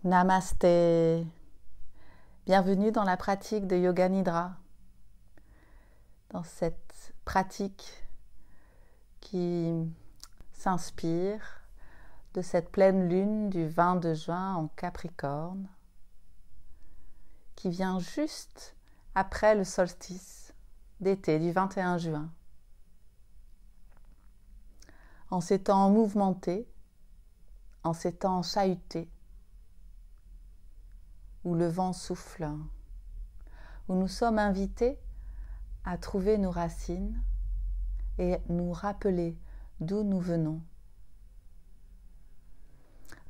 Namasté. Bienvenue dans la pratique de Yoga Nidra. Dans cette pratique qui s'inspire de cette pleine lune du 22 juin en Capricorne, qui vient juste après le solstice d'été du 21 juin. En ces temps mouvementés, en ces temps chahutés, où le vent souffle, où nous sommes invités à trouver nos racines et nous rappeler d'où nous venons.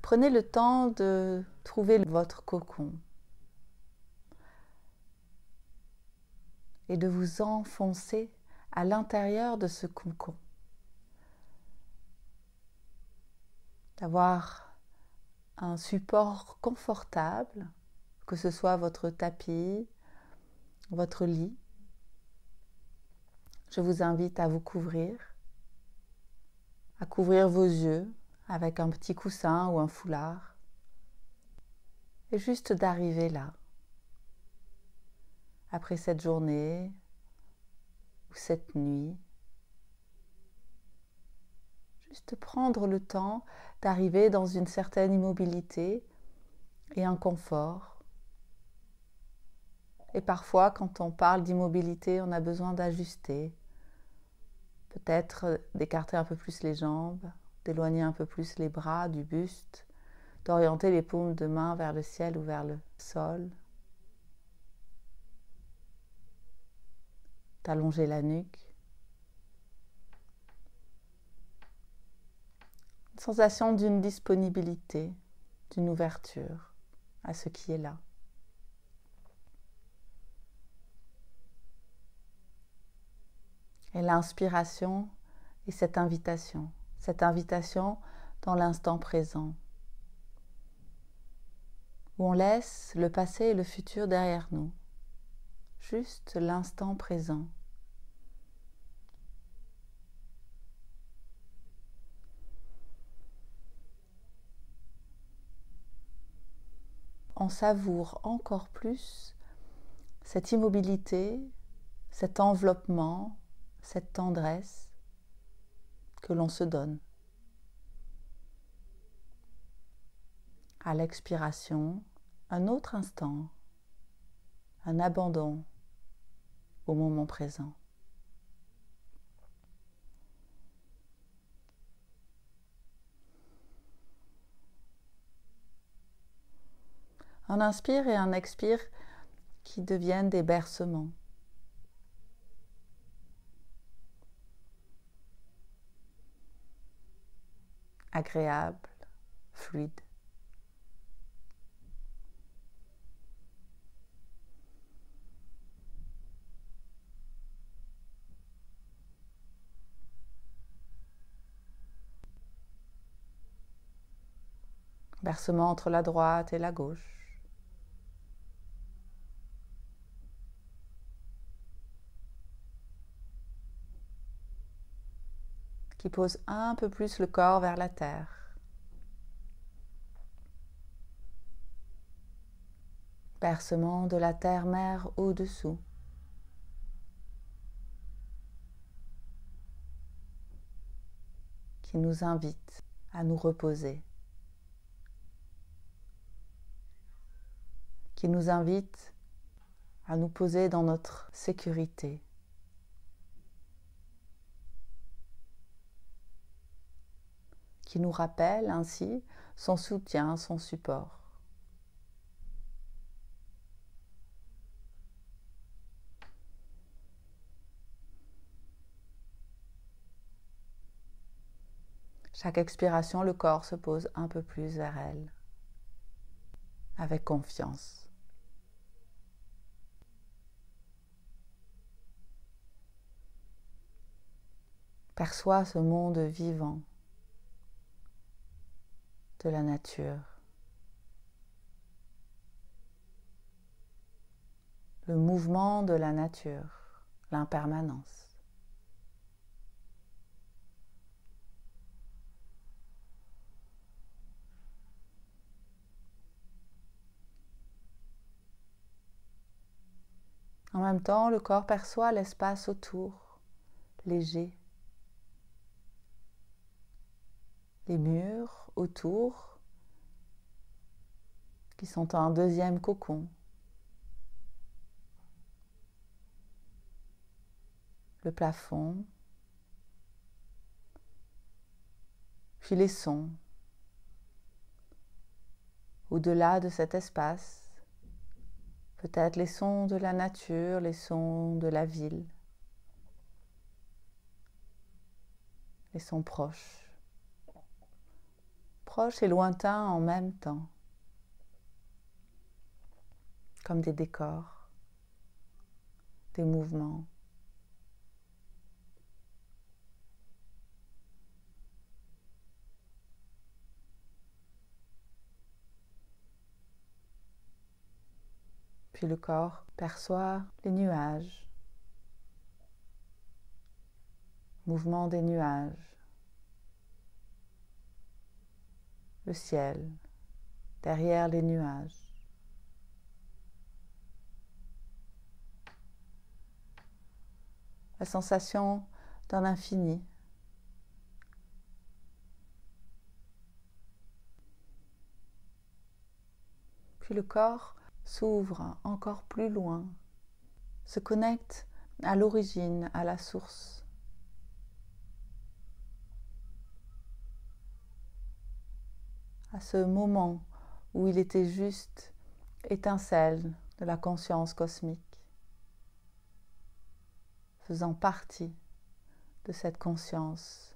Prenez le temps de trouver votre cocon et de vous enfoncer à l'intérieur de ce cocon. D'avoir un support confortable, que ce soit votre tapis, votre lit. Je vous invite à vous couvrir, à couvrir vos yeux avec un petit coussin ou un foulard, et juste d'arriver là, après cette journée ou cette nuit. Juste prendre le temps d'arriver dans une certaine immobilité et un confort. Et parfois, quand on parle d'immobilité, on a besoin d'ajuster. Peut-être d'écarter un peu plus les jambes, d'éloigner un peu plus les bras du buste, d'orienter les paumes de main vers le ciel ou vers le sol, d'allonger la nuque. Une sensation d'une disponibilité, d'une ouverture à ce qui est là. Et l'inspiration est cette invitation dans l'instant présent, où on laisse le passé et le futur derrière nous, juste l'instant présent. On savoure encore plus cette immobilité, cet enveloppement, cette tendresse que l'on se donne. À l'expiration, un autre instant, un abandon au moment présent. Un inspire et un expire qui deviennent des bercements. Agréable, fluide. Bercement entre la droite et la gauche. Qui pose un peu plus le corps vers la terre. Bercement de la terre-mère au-dessous. Qui nous invite à nous reposer. Qui nous invite à nous poser dans notre sécurité. Qui nous rappelle ainsi son soutien, son support. Chaque expiration, le corps se pose un peu plus vers elle, avec confiance. Perçois ce monde vivant de la nature. Le mouvement de la nature, l'impermanence. même temps, le corps perçoit l'espace autour, léger. Les murs autour, qui sont un deuxième cocon. Le plafond, puis les sons. Au-delà de cet espace, peut-être les sons de la nature, les sons de la ville, les sons proches et lointains en même temps, comme des décors, des mouvements. Puis le corps perçoit les nuages, mouvement des nuages, le ciel, derrière les nuages. La sensation d'un infini. Puis le corps s'ouvre encore plus loin, se connecte à l'origine, à la source. À ce moment où il était juste étincelle de la conscience cosmique, faisant partie de cette conscience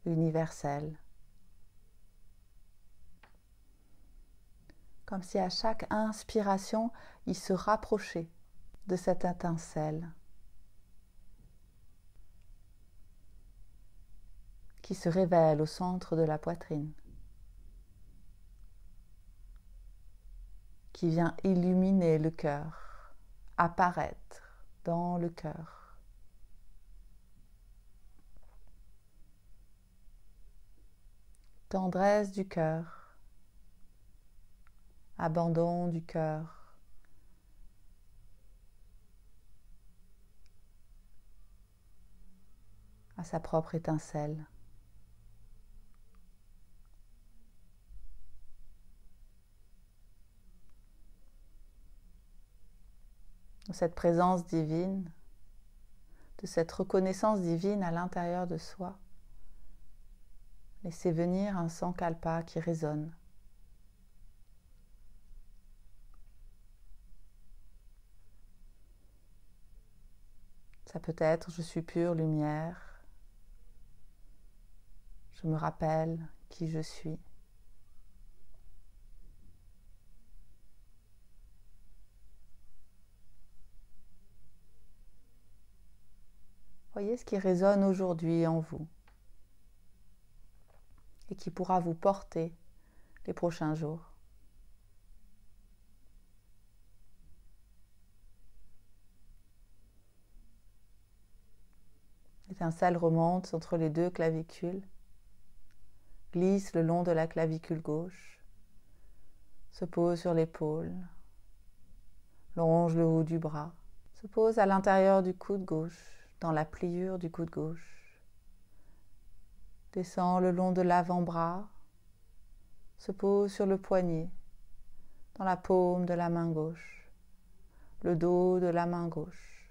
universelle. Comme si à chaque inspiration, il se rapprochait de cette étincelle qui se révèle au centre de la poitrine, qui vient illuminer le cœur, apparaître dans le cœur. Tendresse du cœur, abandon du cœur, à sa propre étincelle. De cette présence divine, de cette reconnaissance divine à l'intérieur de soi, laissez venir un sankalpa qui résonne. Ça peut être « je suis pure lumière », je me rappelle qui je suis. Voyez ce qui résonne aujourd'hui en vous et qui pourra vous porter les prochains jours. L'étincelle remonte entre les deux clavicules, glisse le long de la clavicule gauche, se pose sur l'épaule, longe le haut du bras, se pose à l'intérieur du coude gauche, dans la pliure du coude gauche, descend le long de l'avant-bras, se pose sur le poignet, dans la paume de la main gauche, le dos de la main gauche,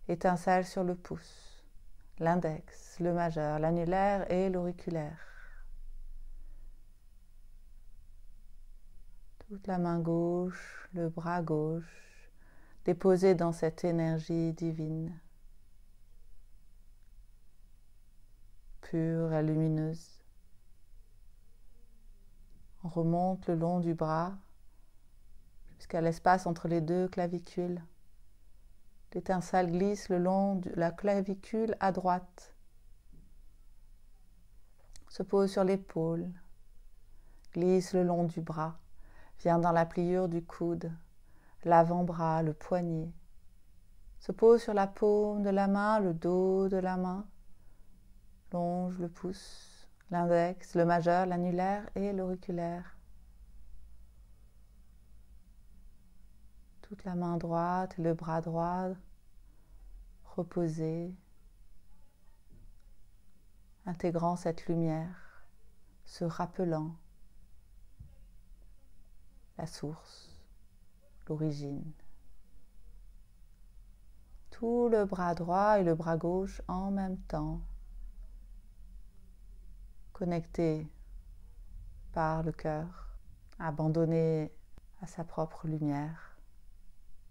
étincelle sur le pouce, l'index, le majeur, l'annulaire et l'auriculaire. Toute la main gauche, le bras gauche, déposé dans cette énergie divine, pure et lumineuse. On remonte le long du bras jusqu'à l'espace entre les deux clavicules. L'étincelle glisse le long de la clavicule à droite, se pose sur l'épaule, glisse le long du bras, vient dans la pliure du coude, l'avant-bras, le poignet, se pose sur la paume de la main, le dos de la main, longe le pouce, l'index, le majeur, l'annulaire et l'auriculaire. toute la main droite et le bras droit reposés, intégrant cette lumière, se rappelant la source, l'origine. Tout le bras droit et le bras gauche en même temps, connectés par le cœur, abandonnés à sa propre lumière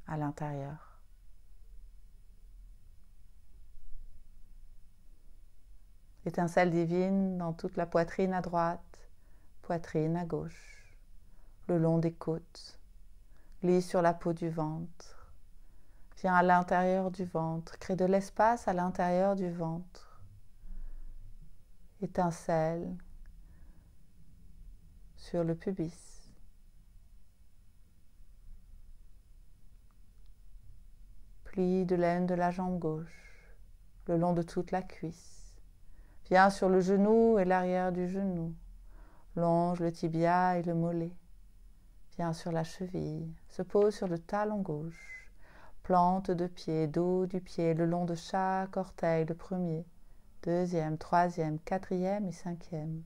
à l'intérieur. Étincelle divine dans toute la poitrine à droite, poitrine à gauche, le long des côtes, glisse sur la peau du ventre, vient à l'intérieur du ventre, crée de l'espace à l'intérieur du ventre. Étincelle sur le pubis. Pli de l'aine de la jambe gauche, le long de toute la cuisse. Viens sur le genou et l'arrière du genou. Longe le tibia et le mollet. Viens sur la cheville. Se pose sur le talon gauche. Plante de pied, dos du pied, le long de chaque orteil, le premier, deuxième, troisième, quatrième et cinquième.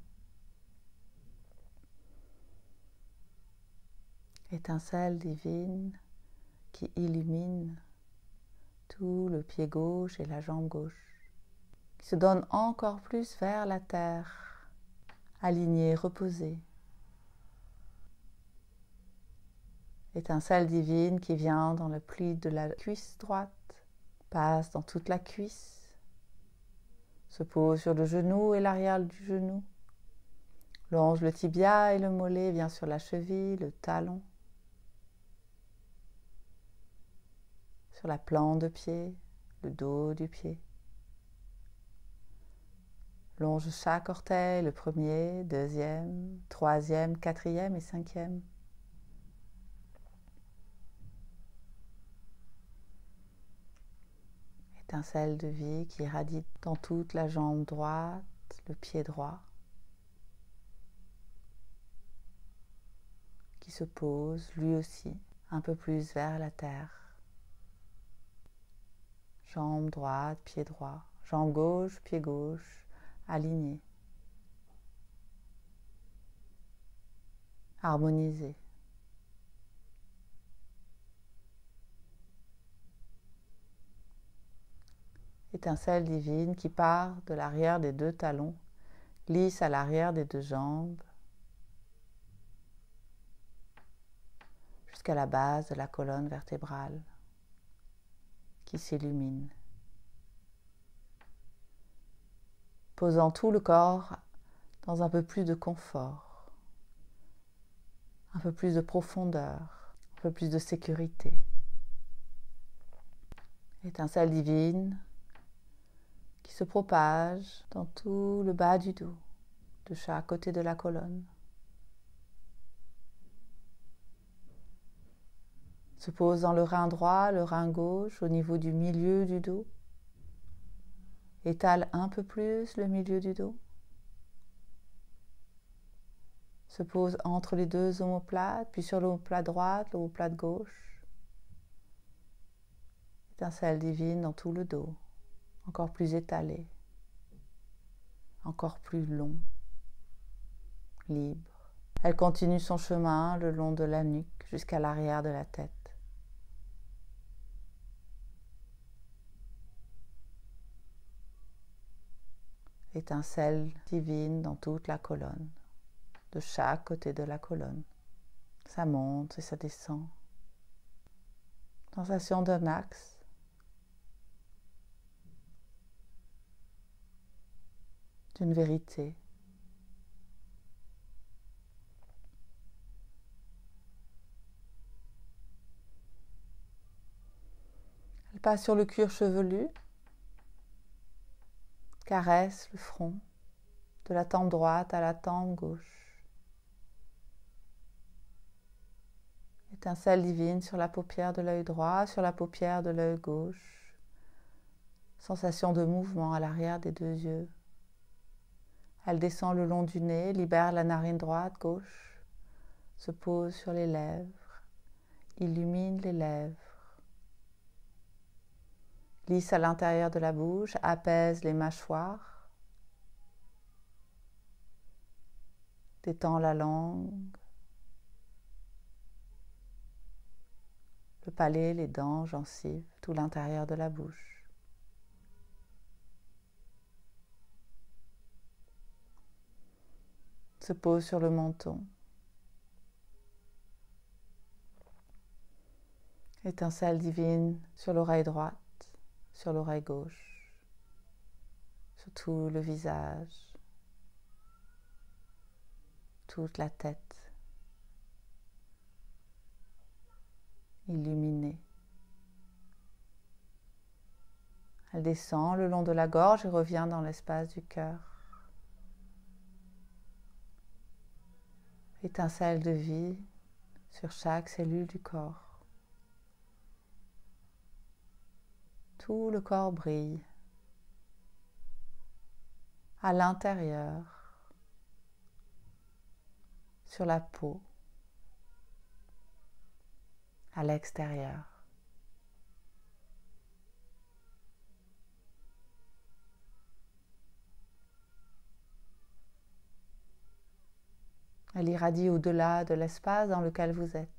Étincelle divine qui illumine tout le pied gauche et la jambe gauche, qui se donne encore plus vers la terre, alignée, reposée. Étincelle divine qui vient dans le pli de la cuisse droite, passe dans toute la cuisse, se pose sur le genou et l'arrière du genou, longe le tibia et le mollet, vient sur la cheville, le talon, sur la plante de pied, le dos du pied. Longe chaque orteil, le premier, deuxième, troisième, quatrième et cinquième. Étincelle de vie qui irradie dans toute la jambe droite, le pied droit, qui se pose lui aussi un peu plus vers la terre. Jambe droite, pied droit, jambe gauche, pied gauche, aligné, harmonisé. Étincelle divine qui part de l'arrière des deux talons, glisse à l'arrière des deux jambes, jusqu'à la base de la colonne vertébrale, qui s'illumine, posant tout le corps dans un peu plus de confort, un peu plus de profondeur, un peu plus de sécurité. Étincelle divine qui se propage dans tout le bas du dos, de chaque côté de la colonne. Se pose dans le rein droit, le rein gauche, au niveau du milieu du dos. Étale un peu plus le milieu du dos. Se pose entre les deux omoplates, puis sur l'omoplate droite, l'omoplate gauche. Étincelle divine dans tout le dos, encore plus étalé, encore plus long, libre. Elle continue son chemin le long de la nuque jusqu'à l'arrière de la tête. Étincelle divine dans toute la colonne, de chaque côté de la colonne. Ça monte et ça descend. Sensation d'un axe. D'une vérité. Elle passe sur le cuir chevelu, caresse le front, de la tempe droite à la tempe gauche. Étincelle divine sur la paupière de l'œil droit, sur la paupière de l'œil gauche. Sensation de mouvement à l'arrière des deux yeux. Elle descend le long du nez, libère la narine droite, gauche, se pose sur les lèvres, illumine les lèvres, glisse à l'intérieur de la bouche, apaise les mâchoires, détend la langue, le palais, les dents, gencives, tout l'intérieur de la bouche. Se pose sur le menton. Étincelle divine sur l'oreille droite, sur l'oreille gauche, sur tout le visage, toute la tête, illuminée. Elle descend le long de la gorge et revient dans l'espace du cœur. Étincelle de vie sur chaque cellule du corps. Tout le corps brille. À l'intérieur, sur la peau, à l'extérieur. Elle irradie au-delà de l'espace dans lequel vous êtes.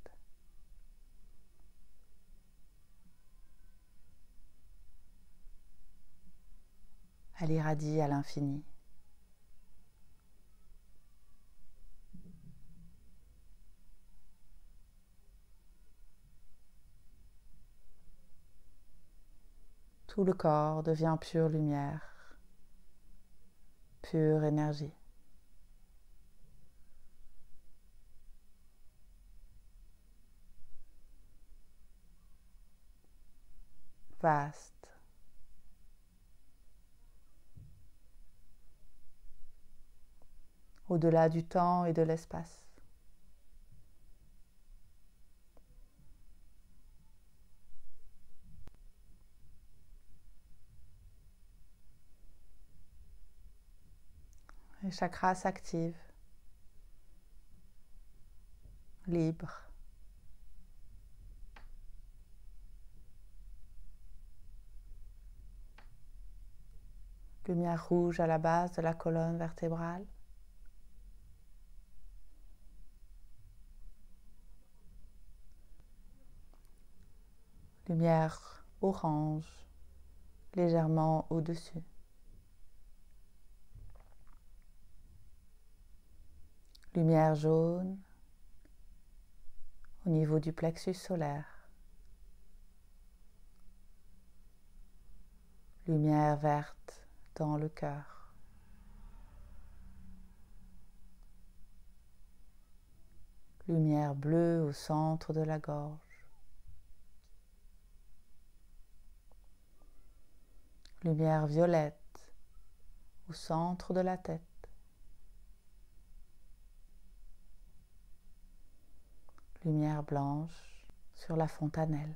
Elle irradie à l'infini. Tout le corps devient pure lumière, pure énergie. Vaste. Au-delà du temps et de l'espace. Les chakras s'activent, libres. Lumière rouge à la base de la colonne vertébrale. Lumière orange, légèrement au-dessus. Lumière jaune au niveau du plexus solaire. Lumière verte dans le cœur. Lumière bleue au centre de la gorge. Lumière violette au centre de la tête. Lumière blanche sur la fontanelle.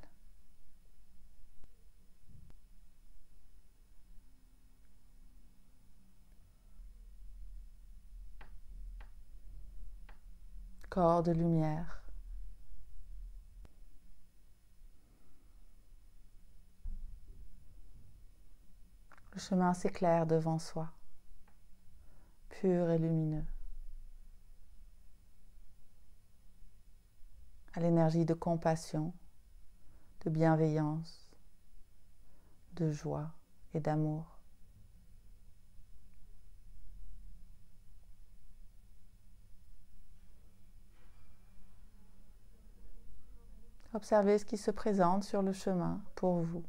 Corps de lumière. Le chemin s'éclaire devant soi, pur et lumineux. À l'énergie de compassion, de bienveillance, de joie et d'amour. Observez ce qui se présente sur le chemin pour vous.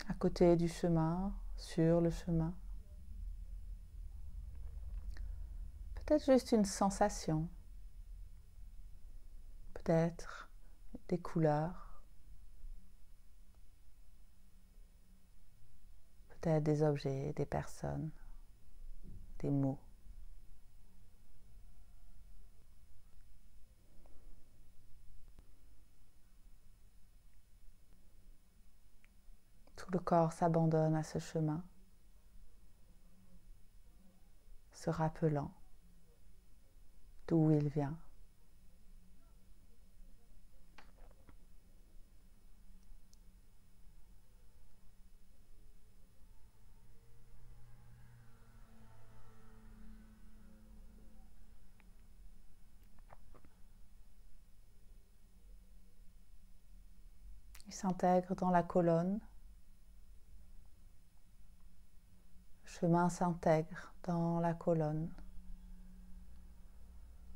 À côté du chemin, sur le chemin. Peut-être juste une sensation. Peut-être des couleurs. Peut-être des objets, des personnes, des mots. Tout le corps s'abandonne à ce chemin. se rappelant d'où il vient. Il s'intègre dans la colonne. Le chemin s'intègre dans la colonne,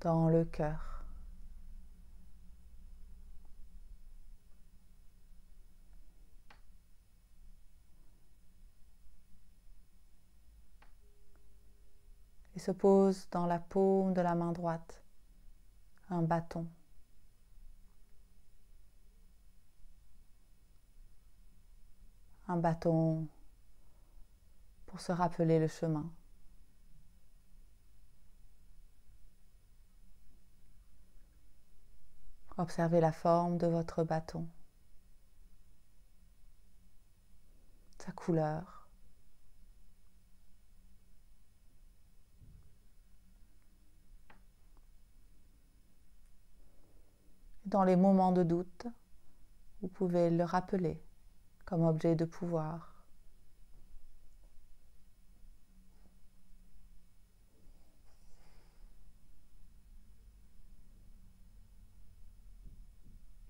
dans le cœur. Et se pose dans la paume de la main droite un bâton. Un bâton pour se rappeler le chemin. Observez la forme de votre bâton, sa couleur. Dans les moments de doute, vous pouvez le rappeler comme objet de pouvoir.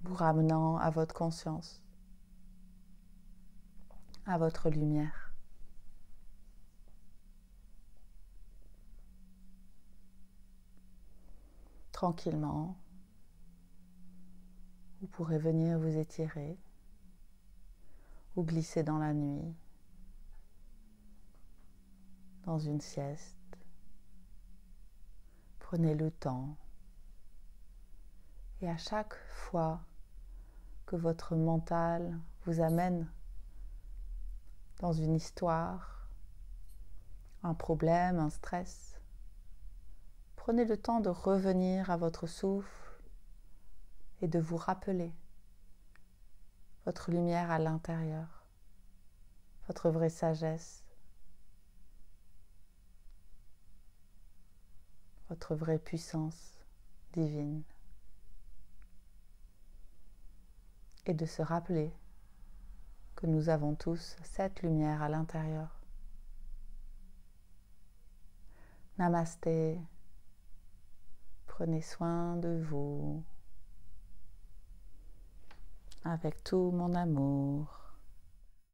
Vous ramenant à votre conscience, à votre lumière. Tranquillement, vous pourrez venir vous étirer ou glisser dans la nuit, dans une sieste. Prenez le temps et à chaque fois que votre mental vous amène dans une histoire, un problème, un stress, prenez le temps de revenir à votre souffle et de vous rappeler votre lumière à l'intérieur, votre vraie sagesse, votre vraie puissance divine. Et de se rappeler que nous avons tous cette lumière à l'intérieur. Namasté. Prenez soin de vous avec tout mon amour.